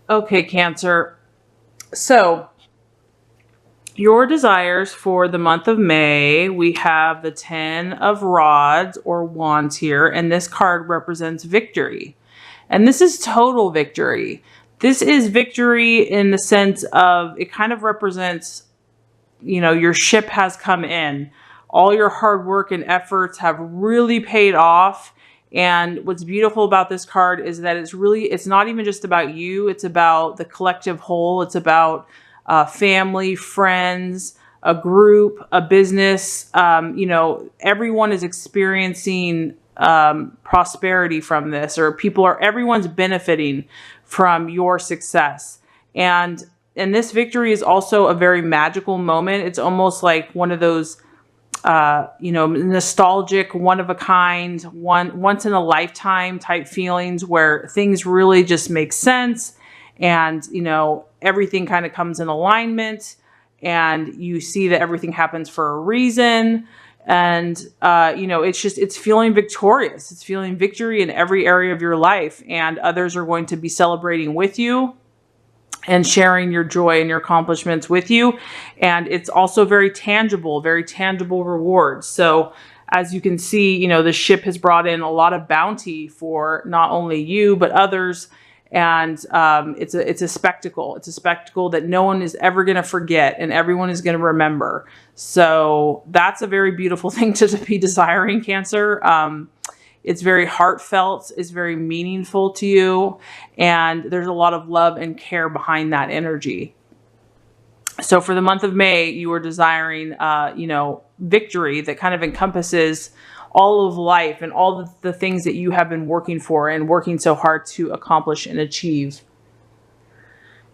Okay, Cancer. So your desires for the month of May, we have the 10 of Rods or Wands here, and this card represents victory. And this is total victory. This is victory in the sense of it kind of represents, you know, your ship has come in. All your hard work and efforts have really paid off. And what's beautiful about this card is that it's not even just about you. It's about the collective whole. It's about family, friends, a group, a business. You know, everyone is experiencing prosperity from this, or everyone's benefiting from your success. And this victory is also a very magical moment. It's almost like one of those, you know, nostalgic, one of a kind, once in a lifetime type feelings where things really just make sense. And, you know, everything kind of comes in alignment and you see that everything happens for a reason. And, you know, it's feeling victorious. It's feeling victory in every area of your life, and others are going to be celebrating with you and sharing your joy and your accomplishments with you. And it's also very tangible rewards. So as you can see, you know, the ship has brought in a lot of bounty for not only you, but others. And it's a spectacle. It's a spectacle that no one is ever going to forget and everyone is going to remember. So that's a very beautiful thing to be desiring, Cancer. It's very heartfelt. It's very meaningful to you. And there's a lot of love and care behind that energy. So for the month of May, you are desiring, you know, victory that kind of encompasses all of life and all the things that you have been working for and working so hard to accomplish and achieve.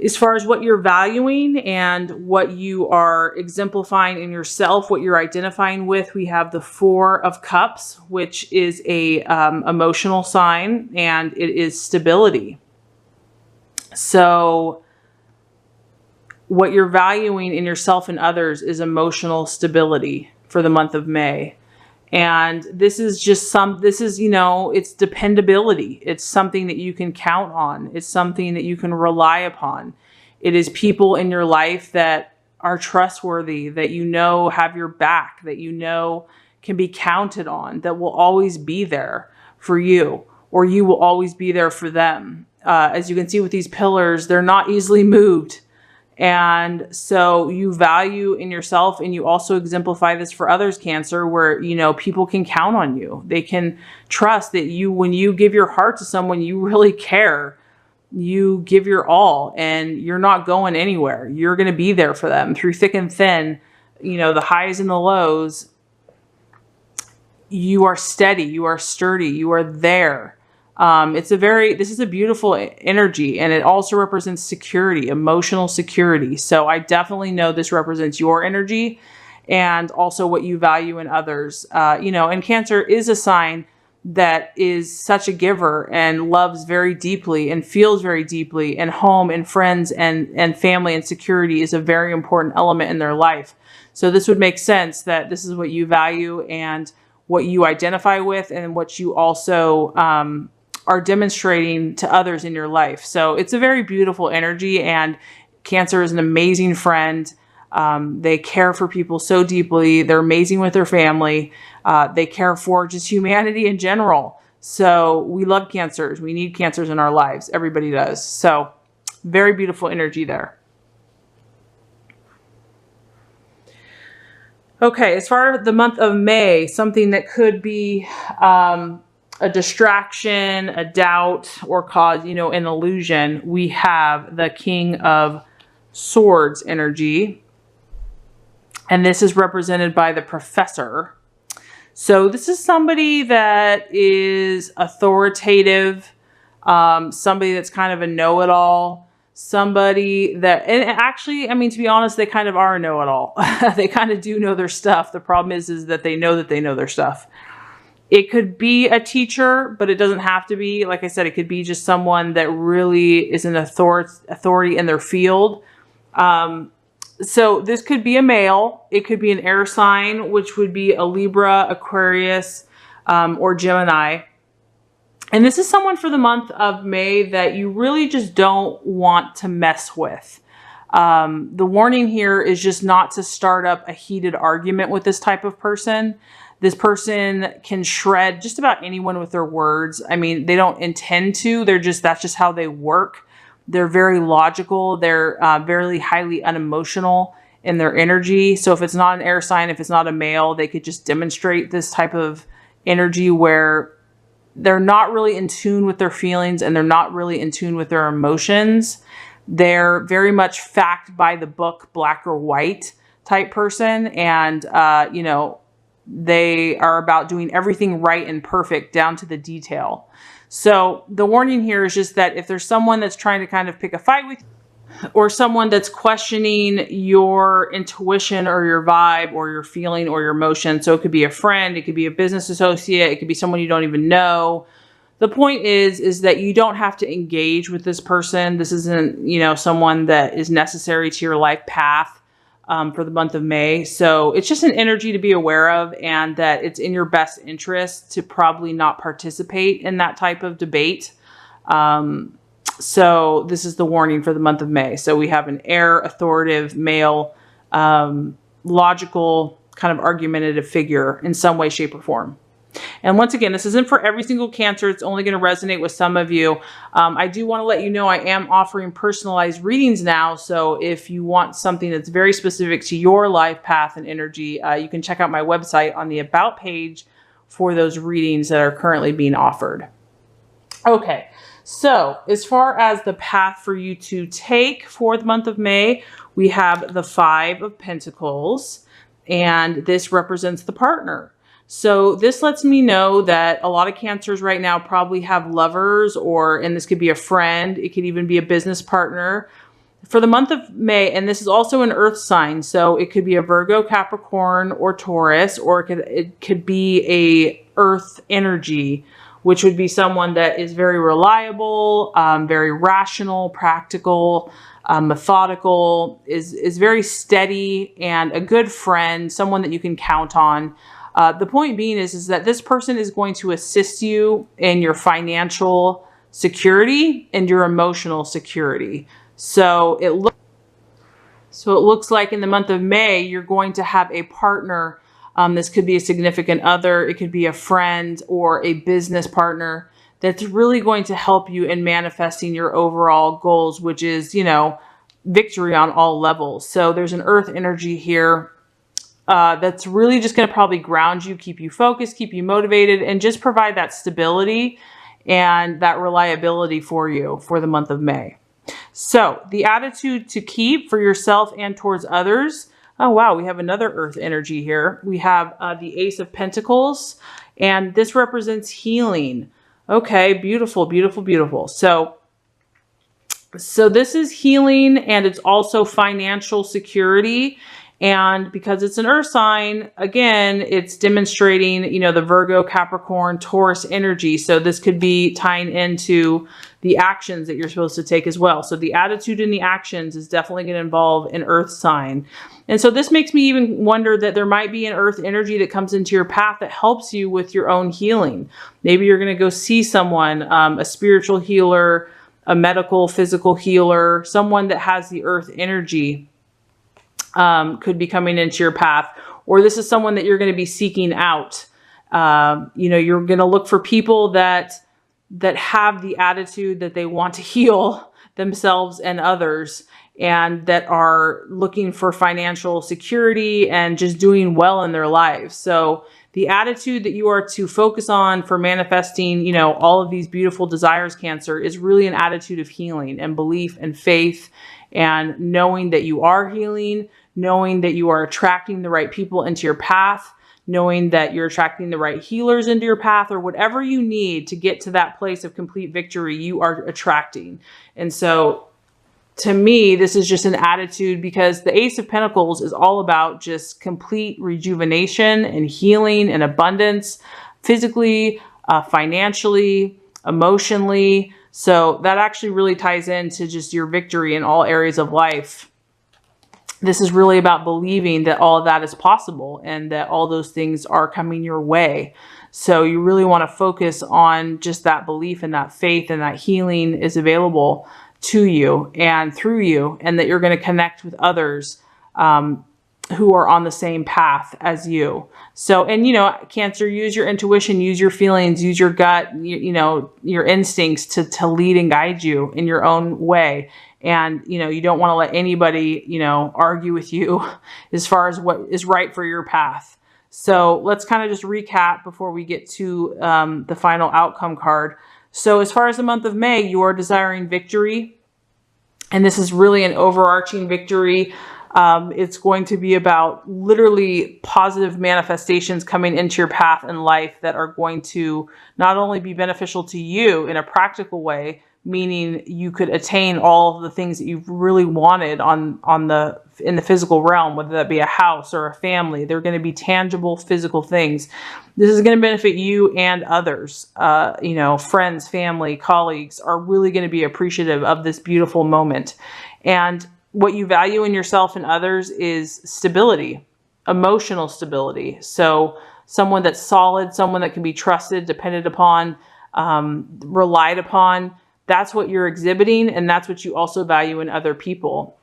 As far as what you're valuing and what you are exemplifying in yourself, what you're identifying with, we have the 4 of Cups, which is a emotional sign, and it is stability. So what you're valuing in yourself and others is emotional stability for the month of May. And this is, you know, it's dependability. It's something that you can count on. It's something that you can rely upon. It is people in your life that are trustworthy, that you know have your back, that you know can be counted on, that will always be there for you, or you will always be there for them. As you can see with these pillars, they're not easily moved. And so you value in yourself, and you also exemplify this for others, Cancer, where, you know, people can count on you. They can trust that you, when you give your heart to someone, you really care. You give your all and you're not going anywhere. You're going to be there for them through thick and thin, you know, the highs and the lows. You are steady. You are sturdy. You are there. This is a beautiful energy, and it also represents security, emotional security. So I definitely know this represents your energy and also what you value in others. You know, and Cancer is a sign that is such a giver and loves very deeply and feels very deeply, and home and friends and family and security is a very important element in their life. So this would make sense that this is what you value and what you identify with, and what you also, are demonstrating to others in your life. So it's a very beautiful energy, and Cancer is an amazing friend. They care for people so deeply. They're amazing with their family. They care for just humanity in general. So we love Cancers. We need Cancers in our lives. Everybody does. So very beautiful energy there. Okay, as far as the month of May, something that could be a distraction, a doubt, or cause, you know, an illusion, we have the King of Swords energy. And this is represented by the Professor. So this is somebody that is authoritative, somebody that's kind of a know-it-all, somebody that, and actually, I mean, to be honest, they kind of are a know-it-all. They kind of do know their stuff. The problem is that they know their stuff. It could be a teacher, but it doesn't have to be. Like I said, it could be just someone that really is an authority in their field. So this could be a male. It could be an air sign, which would be a Libra, Aquarius, or Gemini. And this is someone for the month of May that you really just don't want to mess with. The warning here is just not to start up a heated argument with this type of person. This person can shred just about anyone with their words. I mean, they don't intend to. That's just how they work. They're very logical. They're very highly unemotional in their energy. So if it's not an air sign, if it's not a male, they could just demonstrate this type of energy where they're not really in tune with their feelings and they're not really in tune with their emotions. They're very much fact by the book, black or white type person. And, you know, they are about doing everything right and perfect down to the detail. So the warning here is just that if there's someone that's trying to kind of pick a fight with you, or someone that's questioning your intuition or your vibe or your feeling or your emotion. So it could be a friend, it could be a business associate, it could be someone you don't even know. The point is that you don't have to engage with this person. This isn't, you know, someone that is necessary to your life path for the month of May. So it's just an energy to be aware of, and that it's in your best interest to probably not participate in that type of debate. So this is the warning for the month of May. So we have an air, authoritative, male, logical, kind of argumentative figure in some way, shape, or form. And once again, this isn't for every single Cancer. It's only going to resonate with some of you. I do want to let you know I am offering personalized readings now. So if you want something that's very specific to your life path and energy, you can check out my website on the About page for those readings that are currently being offered. Okay. So as far as the path for you to take for the month of May, we have the 5 of Pentacles, and this represents the partner. So this lets me know that a lot of Cancers right now probably have lovers, and this could be a friend. It could even be a business partner for the month of May. And this is also an earth sign. So it could be a Virgo, Capricorn, or Taurus, or it could be a earth energy, which would be someone that is very reliable, very rational, practical, methodical, is very steady, and a good friend, someone that you can count on. The point being is that this person is going to assist you in your financial security and your emotional security. So it looks like in the month of May, you're going to have a partner. This could be a significant other. It could be a friend or a business partner that's really going to help you in manifesting your overall goals, which is, you know, victory on all levels. So there's an earth energy here that's really just going to probably ground you, keep you focused, keep you motivated, and just provide that stability and that reliability for you for the month of May. So the attitude to keep for yourself and towards others. Oh, wow. We have another earth energy here. We have the Ace of Pentacles, and this represents healing. Okay. Beautiful, beautiful, beautiful. So this is healing, and it's also financial security. And because it's an earth sign, again, it's demonstrating, you know, the Virgo, Capricorn, Taurus energy. So this could be tying into the actions that you're supposed to take as well. So the attitude and the actions is definitely going to involve an earth sign. And so this makes me even wonder that there might be an earth energy that comes into your path that helps you with your own healing. Maybe you're going to go see someone, a spiritual healer, a medical, physical healer, someone that has the earth energy. Could be coming into your path, or this is someone that you're going to be seeking out. You know, you're going to look for people that have the attitude that they want to heal themselves and others, and that are looking for financial security and just doing well in their lives. So the attitude that you are to focus on for manifesting, you know, all of these beautiful desires, Cancer, is really an attitude of healing and belief and faith, and knowing that you are healing, knowing that you are attracting the right people into your path, knowing that you're attracting the right healers into your path, or whatever you need to get to that place of complete victory, you are attracting. And so to me, this is just an attitude, because the Ace of Pentacles is all about just complete rejuvenation and healing and abundance, physically, financially, emotionally. So that actually really ties into just your victory in all areas of life. This is really about believing that all of that is possible and that all those things are coming your way. So you really want to focus on just that belief and that faith and that healing is available to you and through you, and that you're going to connect with others who are on the same path as you. So, and Cancer, use your intuition, use your feelings, use your gut, your instincts to lead and guide you in your own way. And, you don't want to let anybody, argue with you as far as what is right for your path. So let's kind of just recap before we get to the final outcome card. So as far as the month of May, you are desiring victory. And this is really an overarching victory. It's going to be about literally positive manifestations coming into your path in life that are going to not only be beneficial to you in a practical way, meaning you could attain all of the things that you've really wanted in the physical realm, whether that be a house or a family. They're going to be tangible physical things. This is going to benefit you and others. Friends, family, colleagues are really going to be appreciative of this beautiful moment. And what you value in yourself and others is stability, emotional stability. So someone that's solid, someone that can be trusted, depended upon, relied upon. That's what you're exhibiting, and that's what you also value in other people.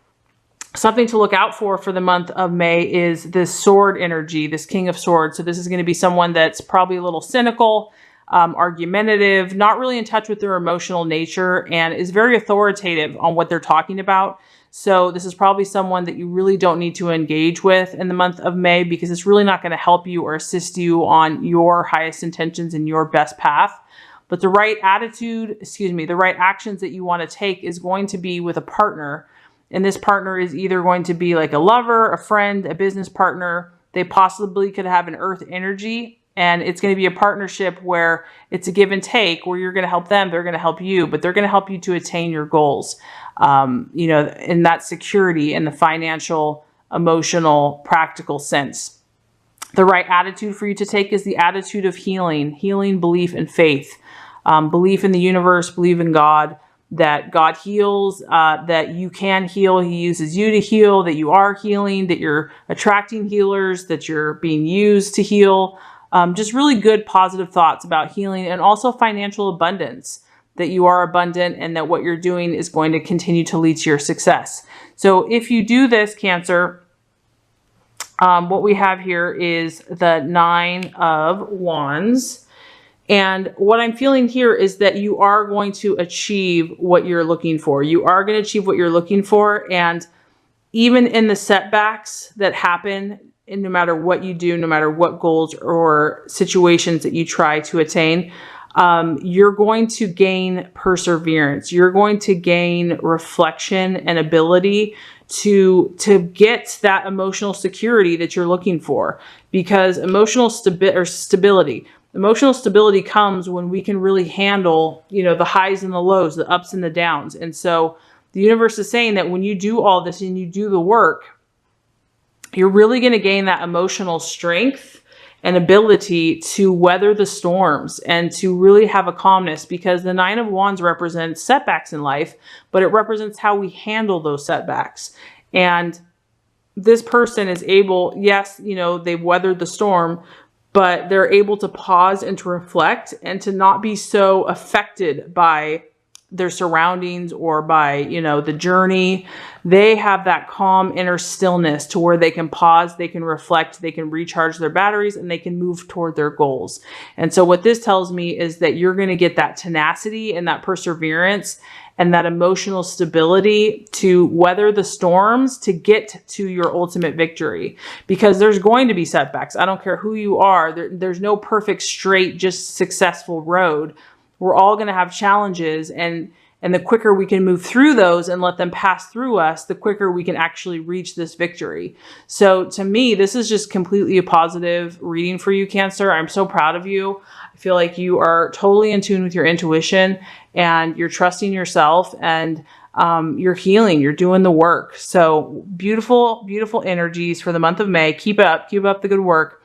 Something to look out for the month of May is this sword energy, this King of Swords. So this is going to be someone that's probably a little cynical, argumentative, not really in touch with their emotional nature, and is very authoritative on what they're talking about. So this is probably someone that you really don't need to engage with in the month of May, because it's really not going to help you or assist you on your highest intentions and your best path. But the right attitude, the right actions that you want to take is going to be with a partner. And this partner is either going to be like a lover, a friend, a business partner. They possibly could have an earth energy, and it's going to be a partnership where it's a give and take, where you're going to help them, they're going to help you, but they're going to help you to attain your goals. In that security, in the financial, emotional, practical sense. The right attitude for you to take is the attitude of healing, belief, and faith. Belief in the universe, believe in God, that God heals, that you can heal. He uses you to heal, that you are healing, that you're attracting healers, that you're being used to heal. Just really good, positive thoughts about healing, and also financial abundance, that you are abundant and that what you're doing is going to continue to lead to your success. So if you do this, Cancer, what we have here is the 9 of Wands. And what I'm feeling here is that you are going to achieve what you're looking for. You are going to achieve what you're looking for. And even in the setbacks that happen, and no matter what you do, no matter what goals or situations that you try to attain, you're going to gain perseverance. You're going to gain reflection and ability to get that emotional security that you're looking for, because emotional stability comes when we can really handle, the highs and the lows, the ups and the downs. And so the universe is saying that when you do all this and you do the work, you're really going to gain that emotional strength and ability to weather the storms and to really have a calmness, because the 9 of Wands represents setbacks in life, but it represents how we handle those setbacks. And this person is able, yes, they've weathered the storm, but they're able to pause and to reflect and to not be so affected by their surroundings or by, the journey. They have that calm inner stillness to where they can pause, they can reflect, they can recharge their batteries, and they can move toward their goals. And so what this tells me is that you're going to get that tenacity and that perseverance and that emotional stability to weather the storms to get to your ultimate victory, because there's going to be setbacks. I don't care who you are. There's no perfect, straight, just successful road. We're all going to have challenges, and the quicker we can move through those and let them pass through us, the quicker we can actually reach this victory. So to me, this is just completely a positive reading for you, Cancer. I'm so proud of you. I feel like you are totally in tune with your intuition, and you're trusting yourself, and you're healing, you're doing the work. So beautiful, beautiful energies for the month of May. Keep up the good work.